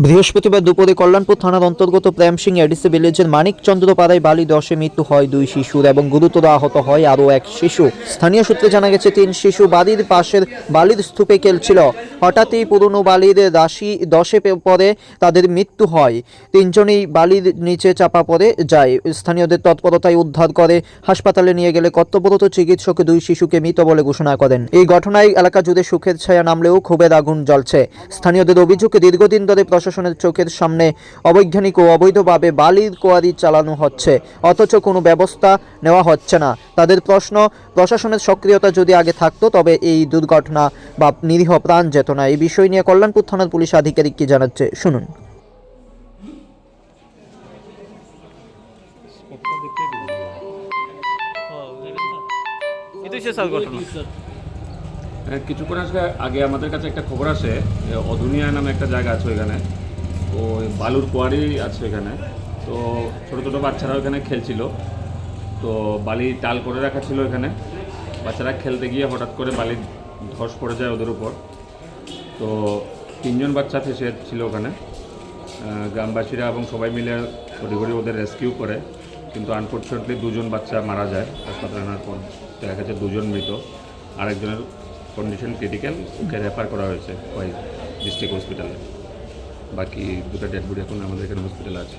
বৃহস্পতিবার দুপুরে কল্যাণপুর থানার অন্তর্গত প্রেমসিং এডিসি ভিলেজের মানিকচন্দ্র পাড়ায় বালি ধসে মৃত্যু হয় 2 শিশুর এবং গুরুতর আহত হয় আরও 1 শিশু। স্থানীয় সূত্রে জানা গেছে 3 শিশু বাড়ির পাশের বালির স্তূপে খেলছিল। হঠাৎই পুরনো বালির রাশি ধসে পড়ে তাদের মৃত্যু হয়। 3 জনেই বালির নিচে চাপা পড়ে যায়। স্থানীয়দের তৎপরতায় উদ্ধার করে হাসপাতালে নিয়ে গেলে কর্তব্যরত চিকিৎসক 2 শিশুকে মৃত বলে ঘোষণা করেন। এই ঘটনায় এলাকা জুড়ে সুখের ছায়া নামলেও ক্ষোভের আগুন জ্বলছে। স্থানীয়দের অভিযোগ, দীর্ঘদিন ধরে প্রশাসনের চোখের সামনে অবৈজ্ঞানিক ও অবৈধভাবে বালির কোয়ারি চালানো হচ্ছে, অথচ কোনো ব্যবস্থা নেওয়া হচ্ছে না। তাদের প্রশ্ন, প্রশাসনের সক্রিয়তা যদি আগে থাকতো তবে এই দুর্ঘটনা বা নিরীহ প্রাণ যেত না। এই বিষয় নিয়ে কল্যাণপুর থানার পুলিশ আধিকারিক কি জানাচ্ছে শুনুন। কিছুক্ষণ আগে আমাদের কাছে একটা খবর আসে, অধুনিয়া নামে একটা জায়গা আছে ওইখানে। তো বালুর কোয়ারি আছে ওইখানে। তো ছোটো ছোটো বাচ্চারা ওইখানে খেলছিল। তো বালি টাল করে রাখা ছিল এখানে। বাচ্চারা খেলতে গিয়ে হঠাৎ করে বালি ধস পড়ে যায় ওদের উপর। তো 3 জন বাচ্চা ফেসে ছিল ওখানে। গ্রামবাসীরা এবং সবাই মিলে ঘড়ি ওদের রেস্কিউ করে, কিন্তু আনফর্চুনেটলি 2 জন বাচ্চা মারা যায়। হাসপাতালে আনার পর দেখা গেছে 2 জন মৃত, আরেকজনের কন্ডিশন ক্রিটিক্যাল, ওকে রেফার করা হয়েছে ডিস্ট্রিক্ট হসপিটালে। বাকি 2টা ডেড বডি এখন আমাদের এখানে হসপিটালে আছে।